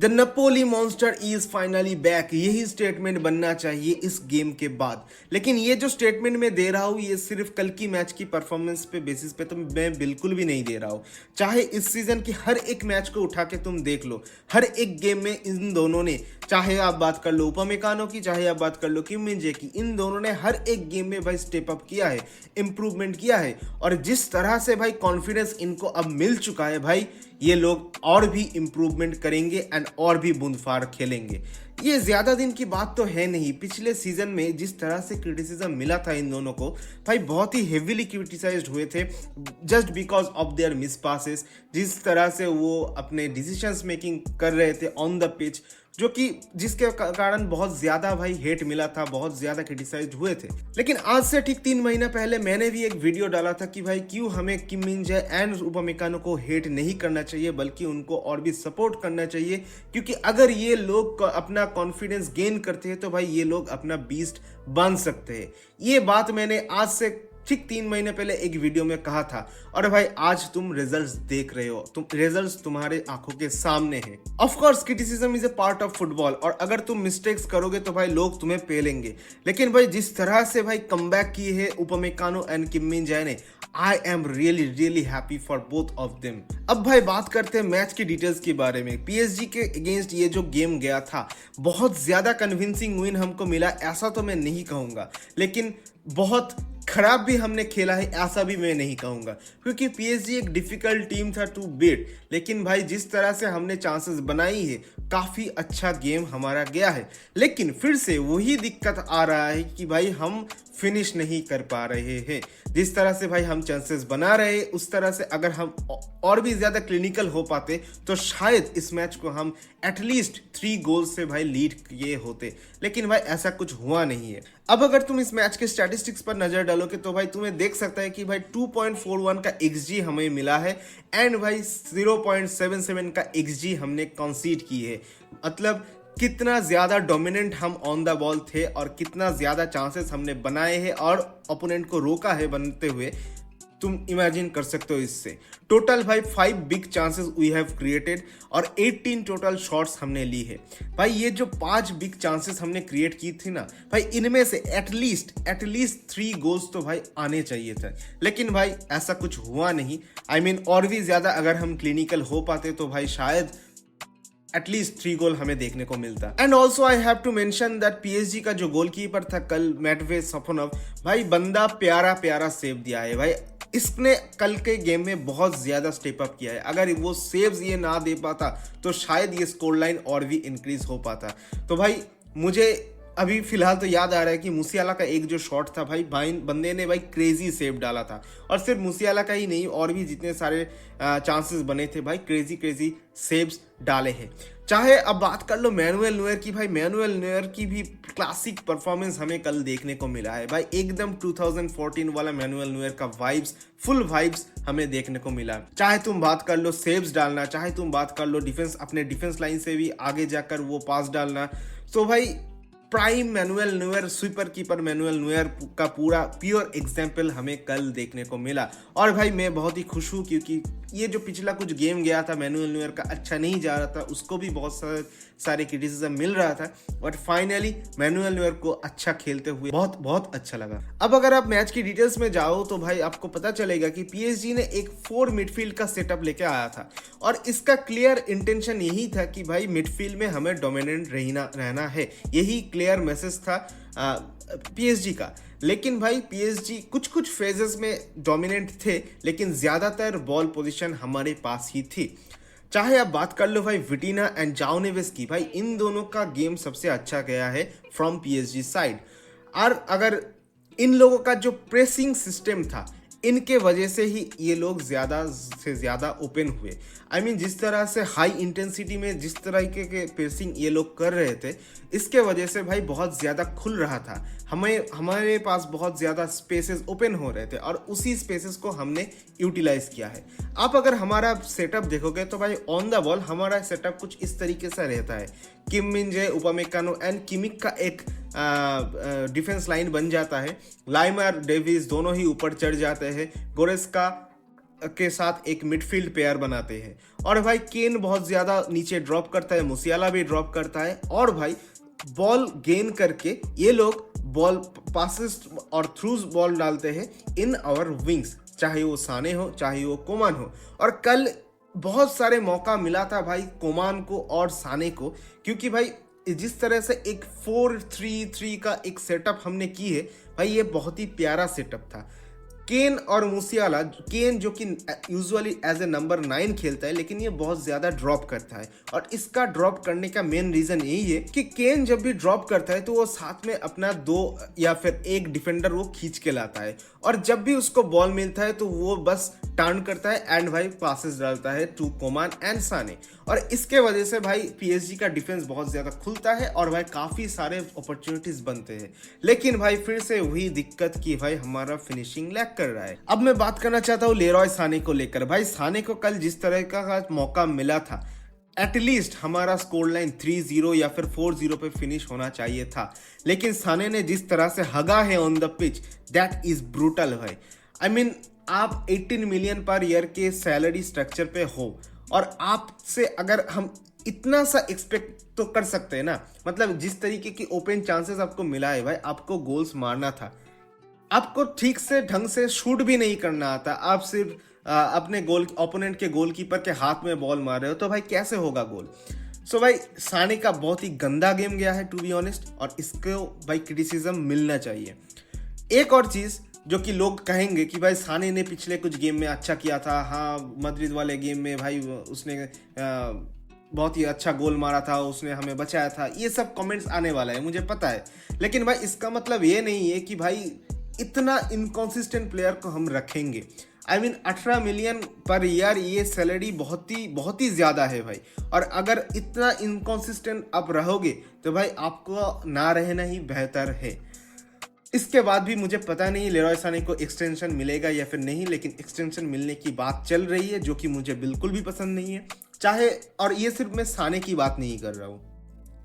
The Napoli monster is finally back, यही statement बनना चाहिए इस गेम के बाद। लेकिन ये जो स्टेटमेंट मैं दे रहा हूँ ये सिर्फ कल की मैच की परफॉर्मेंस पे बेसिस पे तो मैं बिल्कुल भी नहीं दे रहा हूँ। चाहे इस सीजन की हर एक मैच को उठा के तुम देख लो, हर एक गेम में इन दोनों ने, चाहे आप बात कर लो उपमेकानो की, चाहे आप बात कर लो किम मिन-जे की, इन दोनों ने हर एक गेम में भाई स्टेप अप किया है, इंप्रूवमेंट किया है। और जिस तरह से भाई कॉन्फिडेंस इनको अब मिल चुका है भाई, ये लोग और भी इंप्रूवमेंट करेंगे एंड और भी बूंदफाड़ खेलेंगे। ये ज्यादा दिन की बात तो है नहीं। पिछले सीजन में जिस तरह से क्रिटिसिज्म मिला था इन दोनों को भाई, बहुत ही हेवीली क्रिटिसाइज्ड हुए थे just because of their miss passes, जिस तरह से वो अपने डिसीजंस मेकिंग कर रहे थे ऑन द पिच, जो कि जिसके कारण बहुत ज्यादा भाई हेट मिला था, बहुत ज्यादा क्रिटिसाइज्ड हुए थे। लेकिन आज से ठीक 3 महीना पहले मैंने भी एक वीडियो डाला था कि भाई क्यों हमें किम मिन-जे एंड उपमेकानो को हेट नहीं करना चाहिए, बल्कि उनको और भी सपोर्ट करना चाहिए। क्योंकि अगर ये लोग अपना कॉन्फिडेंस गेन करते हैं तो भाई ये लोग अपना बीस्ट बन सकते हैं। ये बात मैंने आज से ठीक 3 महीने पहले एक वीडियो में कहा था, और भाई आज तुम रिजल्ट्स देख रहे हो, तुम रिजल्ट्स तुम्हारे आंखों के सामने हैं। Of course criticism is a part of football, और अगर तुम मिस्टेक्स करोगे तो भाई लोग तुम्हें पेलेंगे। लेकिन भाई जिस तरह से भाई कमबैक की है उपमेकानो एंड किम मिन-जे ने, I am really happy for both of them. अब भाई बात करते हैं मैच की डिटेल्स के बारे में। पीएसजी के अगेंस्ट ये जो गेम गया था, बहुत ज्यादा कन्विंसिंग विन हमको मिला, ऐसा तो मैं नहीं कहूंगा, लेकिन बहुत खराब भी हमने खेला है ऐसा भी मैं नहीं कहूंगा, क्योंकि पीएसजी एक डिफिकल्ट टीम था टू बीट। लेकिन भाई जिस तरह से हमने चांसेस बनाई है, काफी अच्छा गेम हमारा गया है। लेकिन फिर से वही दिक्कत आ रहा है कि भाई हम फिनिश नहीं कर पा रहे हैं। जिस तरह से भाई हम चांसेस बना रहे हैं, उस तरह से अगर हम और भी ज्यादा क्लिनिकल हो पाते तो शायद इस मैच को हम एटलीस्ट 3 गोल्स से भाई लीड किए होते। लेकिन भाई ऐसा कुछ हुआ नहीं है। अब अगर तुम इस मैच के स्टैटिस्टिक्स पर नजर डालोगे तो भाई तुम्हें देख सकता है कि भाई 2.41 का XG हमें मिला है एंड भाई 0.77 का XG हमने कंसीड की है। मतलब कितना ज्यादा डोमिनेंट हम ऑन द बॉल थे और कितना ज्यादा चांसेस हमने बनाए हैं और ओपोनेंट को रोका है बनते हुए, तुम इमेजिन कर सकते हो। इससे टोटल भाई 5 big chances we have created और 18 टोटल शॉट्स हमने ली है। भाई ये जो 5 बिग चांसेस हमने क्रिएट की थी ना भाई, इनमें से एटलीस्ट 3 गोल्स तो भाई आने चाहिए थे। लेकिन भाई ऐसा कुछ हुआ नहीं। आई मीन और भी ज्यादा अगर हम क्लिनिकल हो पाते तो भाई शायद एटलीस्ट 3 गोल हमें देखने को मिलता। And also I have to mention that PSG का जो गोलकीपर था कल, मेटवे सफोनोव, भाई बंदा प्यारा सेव दिया है। भाई इसने कल के गेम में बहुत ज्यादा स्टेप अप किया है। अगर वो सेव्स ये ना दे पाता तो शायद ये स्कोर लाइन और भी इंक्रीज हो पाता। तो भाई मुझे अभी फिलहाल तो याद आ रहा है कि मूसियाला का एक जो शॉट था भाई बंदे ने भाई क्रेजी सेव डाला था। और सिर्फ मूसियाला का ही नहीं, और भी जितने सारे चांसेस बने थे भाई क्रेजी सेव्स डाले हैं। चाहे अब बात कर लो मैनुएल नोयर की, भाई मैनुएल नोयर की भी क्लासिक परफॉर्मेंस हमें कल देखने को मिला है। भाई एकदम 2014 वाला मैनुएल नोयर का फुल वाइब्स हमें देखने को मिला। चाहे तुम बात कर लो सेव्स डालना, चाहे तुम बात कर लो डिफेंस, अपने डिफेंस लाइन से भी आगे जाकर वो पास डालना। तो भाई prime Manuel Neuer, sweeper keeper Manuel Neuer का पूरा प्योर एग्जाम्पल हमें कल देखने को मिला। और भाई मैं बहुत ही खुश हूँ, क्योंकि ये जो पिछला कुछ गेम गया था मैनुएल नोयर का अच्छा नहीं जा रहा था, उसको भी बहुत सारे क्रिटिसिज्म मिल रहा था, बट फाइनली मैनुएल नोयर को अच्छा खेलते हुए बहुत अच्छा लगा। अब अगर आप मैच की डिटेल्स में जाओ तो भाई आपको पता चलेगा कि पीएसजी ने एक 4 मिडफील्ड का सेटअप लेके आया था, और इसका क्लियर इंटेंशन यही था कि भाई मिडफील्ड में हमें डोमिनेंट रहना है। यही क्लियर मैसेज था पीएसजी का। लेकिन भाई पीएसजी कुछ फेजेस में डोमिनेंट थे, लेकिन ज्यादातर बॉल पोजीशन हमारे पास ही थी। चाहे आप बात कर लो भाई विटिना एंड जाओ नेवेस की, भाई इन दोनों का गेम सबसे अच्छा गया है फ्रॉम पीएसजी साइड। और अगर इन लोगों का जो प्रेसिंग सिस्टम था, इनके वजह से ही ये लोग ज्यादा से ज्यादा ओपन हुए। आई मीन जिस तरह से हाई इंटेंसिटी में जिस तरह के प्रेसिंग ये लोग कर रहे थे, इसके वजह से भाई बहुत ज्यादा खुल रहा था। हमारे पास बहुत ज्यादा स्पेसेस ओपन हो रहे थे और उसी स्पेसेस को हमने यूटिलाइज किया है। आप अगर हमारा सेटअप देखोगे तो भाई ऑन द बॉल हमारा सेटअप कुछ इस तरीके से रहता है। किम मिन-जे, उपमेकानो एंड किमिक का एक डिफेंस लाइन बन जाता है। लाइमर, डेविस दोनों ही ऊपर चढ़ जाते हैं। गोरेस्का के साथ एक मिडफील्ड पेयर बनाते हैं। और भाई केन बहुत ज़्यादा नीचे ड्रॉप करता है, मुसियाला भी ड्रॉप करता है, और भाई बॉल गेन करके ये लोग बॉल पासिस और थ्रूज बॉल डालते हैं इन आवर विंग्स, चाहे वो साने हो चाहे वो कोमान हो। और कल बहुत सारे मौका मिला था भाई कोमान को और साने को, क्योंकि भाई जिस तरह से एक 4-3-3 का एक सेटअप हमने की है भाई, ये बहुत ही प्यारा सेटअप था। केन और मूसियाला, केन जो कि यूजुअली एज ए नंबर 9 खेलता है, लेकिन ये बहुत ज़्यादा ड्रॉप करता है। और इसका ड्रॉप करने का मेन रीज़न यही है कि केन जब भी ड्रॉप करता है तो वो साथ में अपना 2 या फिर 1 डिफेंडर वो खींच के लाता है, और जब भी उसको बॉल मिलता है तो वो बस टर्न करता है एंड भाई पासेस डालता है टू कोमान एंड साने। और इसके वजह से भाई पीएसजी का डिफेंस बहुत ज़्यादा खुलता है और भाई काफ़ी सारे अपॉर्चुनिटीज़ बनते हैं। लेकिन भाई फिर से वही दिक्कत की भाई हमारा फिनिशिंग लैक कर रहा है। अब मैं बात करना चाहता हूँ लेरॉय साने को लेकर। भाई साने को कल जिस तरह का मौका मिला था, एटलीस्ट हमारा स्कोर लाइन 3-0 या फिर 4-0 पे फिनिश होना चाहिए था, लेकिन साने ने जिस तरह से हगा है on the pitch, that is brutal भाई। आई मीन आप 18 मिलियन पर ईयर के सैलरी स्ट्रक्चर पे हो, और आपसे अगर हम इतना सा एक्सपेक्ट तो कर सकते हैं ना, मतलब जिस तरीके की ओपन चांसेस आपको मिला है भाई, आपको गोल्स मारना था, आपको ठीक से ढंग से शूट भी नहीं करना आता, आप सिर्फ अपने गोल ओपोनेंट के गोलकीपर के हाथ में बॉल मार रहे हो, तो भाई कैसे होगा गोल। सो भाई साने का बहुत ही गंदा गेम गया है टू बी ऑनेस्ट, और इसको भाई क्रिटिसिज्म मिलना चाहिए। एक और चीज़ जो कि लोग कहेंगे कि भाई साने ने पिछले कुछ गेम में अच्छा किया था, हाँ मैड्रिड वाले गेम में भाई उसने बहुत ही अच्छा गोल मारा था, उसने हमें बचाया था, ये सब कमेंट्स आने वाला है मुझे पता है। लेकिन भाई इसका मतलब ये नहीं है कि भाई इतना इनकॉन्सिस्टेंट प्लेयर को हम रखेंगे। I mean 18 million per year, ये सैलरी बहुत ही ज़्यादा है भाई, और अगर इतना इनकॉन्सिस्टेंट आप रहोगे तो भाई आपको ना रहना ही बेहतर है। इसके बाद भी मुझे पता नहीं लेरॉय साने को एक्सटेंशन मिलेगा या फिर नहीं, लेकिन एक्सटेंशन मिलने की बात चल रही है जो कि मुझे बिल्कुल भी पसंद नहीं है। चाहे, और ये सिर्फ मैं साने की बात नहीं कर रहा हूँ,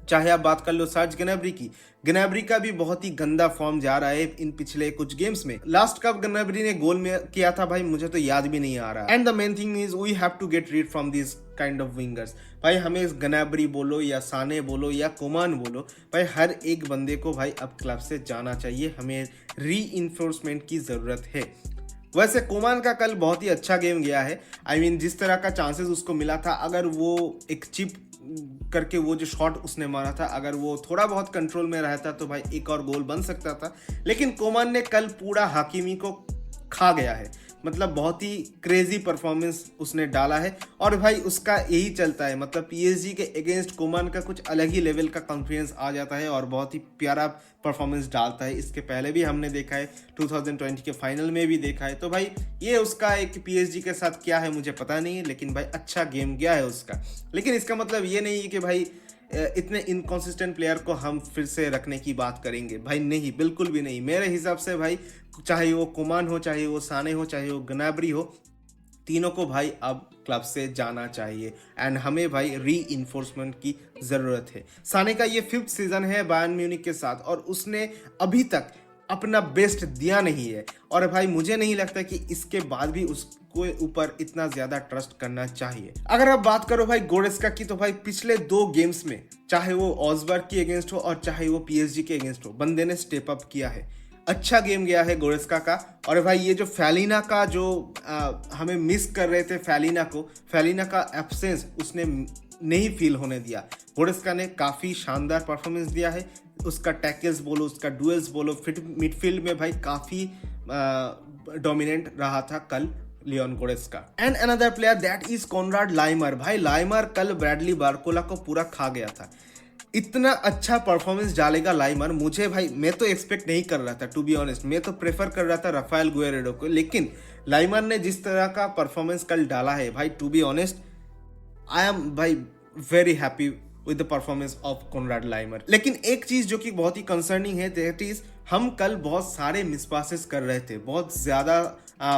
चाहे आप बात कर लो सर्ज ग्नैब्री की, ग्नैब्री का भी बहुत ही गंदा फॉर्म जा रहा है इन पिछले कुछ गेम्स में। लास्ट कब ग्नैब्री ने गोल में किया था भाई मुझे तो याद भी नहीं आ रहा। And the main thing is we have to get rid from this kind of wingers. भाई हमें ग्नैब्री बोलो या साने बोलो या कोमान बोलो, भाई हर एक बंदे को भाई अब क्लब से जाना चाहिए, हमें री इन्फोर्समेंट की ज़रूरत है। वैसे कोमान का कल बहुत ही अच्छा गेम गया है। आई मीन जिस तरह का चांसेस उसको मिला था, अगर वो एक चिप करके वो जो शॉट उसने मारा था, अगर वो थोड़ा बहुत कंट्रोल में रहता तो भाई एक और गोल बन सकता था। लेकिन कोमान ने कल पूरा हाकिमी को खा गया है, मतलब बहुत ही क्रेजी परफॉर्मेंस उसने डाला है, और भाई उसका यही चलता है, मतलब पीएसजी के अगेंस्ट कोमान का कुछ अलग ही लेवल का कॉन्फिडेंस आ जाता है और बहुत ही प्यारा परफॉर्मेंस डालता है। इसके पहले भी हमने देखा है, 2020 के फाइनल में भी देखा है। तो भाई ये उसका एक पीएसजी के साथ क्या है मुझे पता नहीं है, लेकिन भाई अच्छा गेम गया है उसका। लेकिन इसका मतलब ये नहीं है कि भाई इतने इनकॉन्सिस्टेंट प्लेयर को हम फिर से रखने की बात करेंगे, भाई नहीं, बिल्कुल भी नहीं। मेरे हिसाब से भाई चाहे वो कोमान हो, चाहे वो साने हो, चाहे वो ग्नैब्री हो, तीनों को भाई अब क्लब से जाना चाहिए एंड हमें भाई री इन्फोर्समेंट की ज़रूरत है। साने का ये 5th सीज़न है बायर्न म्यूनिख के साथ, और उसने अभी तक अपना बेस्ट दिया नहीं है, और भाई मुझे नहीं लगता कि इसके बाद भी उसको ऊपर इतना ज़्यादा ट्रस्ट करना चाहिए। अगर आप बात करो भाई गोरेस्का की, तो भाई पिछले 2 गेम्स में, चाहे वो ऑसबर्ग के अगेंस्ट हो और चाहे वो पीएसजी के अगेंस्ट हो, बंदे ने स्टेप अप किया है, अच्छा गेम गया है गोरेस्का का। और भाई ये जो फैलिना का जो हमें मिस कर रहे थे, फैलिना का एब्सेंस उसने नहीं फील होने दिया। गोरेस्का ने काफ़ी शानदार परफॉर्मेंस दिया है, उसका टैकल्स बोलो, उसका डुएल्स बोलो, फिट मिडफील्ड में भाई काफ़ी डोमिनेंट रहा था कल Leon Goretzka. And another player that is Konrad Laimer. भाई लाइमर कल ब्रैडली बारकोला को पूरा खा गया था। इतना अच्छा परफॉर्मेंस डालेगा लाइमर, मुझे भाई, मैं तो एक्सपेक्ट नहीं कर रहा था टू बी ऑनेस्ट, मैं तो प्रेफर कर रहा था राफेल गुएरेडो को, लेकिन लाइमर ने जिस तरह का परफॉर्मेंस कल डाला है भाई, to be honest I am भाई very happy with the performance of Konrad Laimer. लेकिन एक चीज़ जो कि बहुत ही कंसर्निंग है, दैट इज हम कल बहुत सारे मिस पासेस कर रहे थे, बहुत ज़्यादा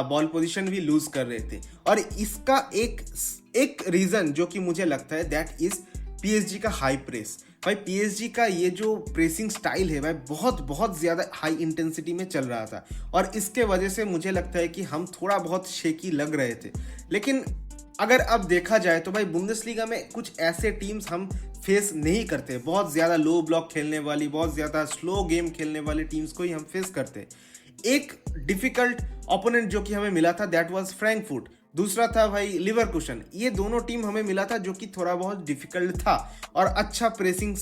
बॉल पोजीशन भी लूज कर रहे थे, और इसका एक रीज़न जो कि मुझे लगता है दैट इज पीएसजी का हाई प्रेस। भाई पीएसजी का ये जो प्रेसिंग स्टाइल है भाई बहुत बहुत ज़्यादा हाई इंटेंसिटी में चल रहा था और इसके वजह से मुझे लगता है कि हम थोड़ा बहुत शेकी लग रहे थे। लेकिन अगर अब देखा जाए तो भाई बुंदेसलीगा में कुछ ऐसे टीम्स हम फेस नहीं करते, बहुत ज़्यादा लो ब्लॉक खेलने वाली, बहुत ज़्यादा स्लो गेम खेलने वाली टीम्स को ही हम फेस करते। एक डिफिकल्ट ओपोनेंट जो कि हमें मिला था दैट वाज फ्रैंकफर्ट, दूसरा था भाई लिवरकुशन। ये दोनों टीम हमें मिला था जो कि थोड़ा बहुत डिफिकल्ट था और अच्छा प्रेसिंग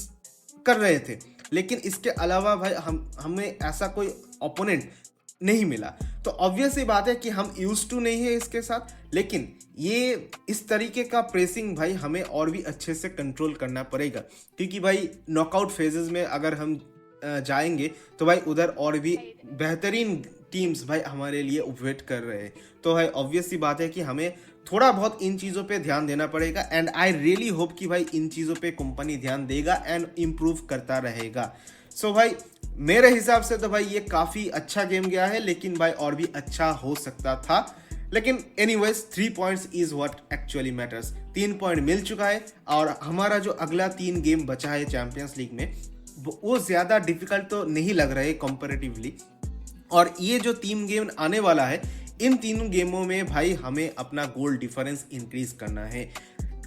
कर रहे थे। लेकिन इसके अलावा भाई हमें ऐसा कोई ओपोनेंट नहीं मिला। तो ऑब्वियस सी बात है कि हम यूज टू नहीं है इसके साथ, लेकिन ये इस तरीके का प्रेसिंग भाई हमें और भी अच्छे से कंट्रोल करना पड़ेगा, क्योंकि भाई नॉकआउट फेजेस में अगर हम जाएंगे तो भाई उधर और भी बेहतरीन टीम्स भाई हमारे लिए वेट कर रहे हैं। तो भाई ऑब्वियस सी बात है कि हमें थोड़ा बहुत इन चीज़ों पे ध्यान देना पड़ेगा एंड आई रियली होप कि भाई इन चीज़ों पे कंपनी ध्यान देगा एंड इम्प्रूव करता रहेगा। सो भाई मेरे हिसाब से तो भाई ये काफ़ी अच्छा गेम गया है, लेकिन भाई और भी अच्छा हो सकता था। लेकिन anyways 3 points is what actually matters. 3 point मिल चुका है और हमारा जो अगला 3 गेम बचा है चैंपियंस लीग में वो ज़्यादा डिफिकल्ट तो नहीं लग रहा है कंपैरेटिवली। और ये जो 3 गेम आने वाला है, इन 3 गेमों में भाई हमें अपना गोल डिफरेंस इंक्रीज करना है।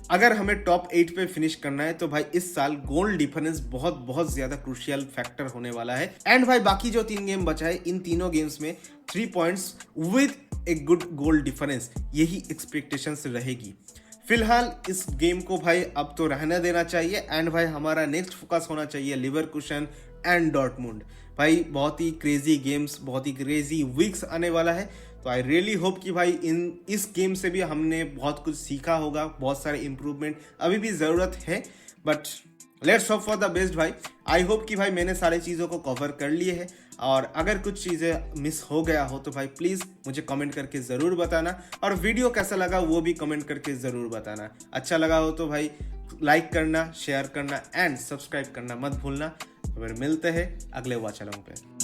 अगर हमें टॉप 8 पे फिनिश करना है तो भाई इस साल गोल डिफरेंस बहुत बहुत ज़्यादा क्रूशियल फैक्टर होने वाला है। एंड भाई बाकी जो 3 गेम बचा है, इन तीनों गेम्स में 3 points with a good goal difference, यही एक्सपेक्टेशंस रहेगी। फिलहाल इस गेम को भाई अब तो रहने देना चाहिए एंड भाई हमारा नेक्स्ट फोकस होना चाहिए लिवरकुशन एंड डॉर्टमुंड। भाई बहुत ही क्रेजी गेम्स, बहुत ही क्रेजी वीक्स आने वाला है। तो आई रियली होप कि भाई इस गेम से भी हमने बहुत कुछ सीखा होगा, बहुत सारे इम्प्रूवमेंट अभी भी ज़रूरत है, but let's hope for the best भाई। आई होप कि भाई मैंने सारी चीज़ों को कवर कर लिए है और अगर कुछ चीज़ें मिस हो गया हो तो भाई प्लीज़ मुझे कमेंट करके ज़रूर बताना और वीडियो कैसा लगा वो भी कमेंट करके ज़रूर बताना। अच्छा लगा हो तो भाई लाइक करना, शेयर करना एंड सब्सक्राइब करना मत भूलना। फिर मिलते हैं अगले वाचलों पे।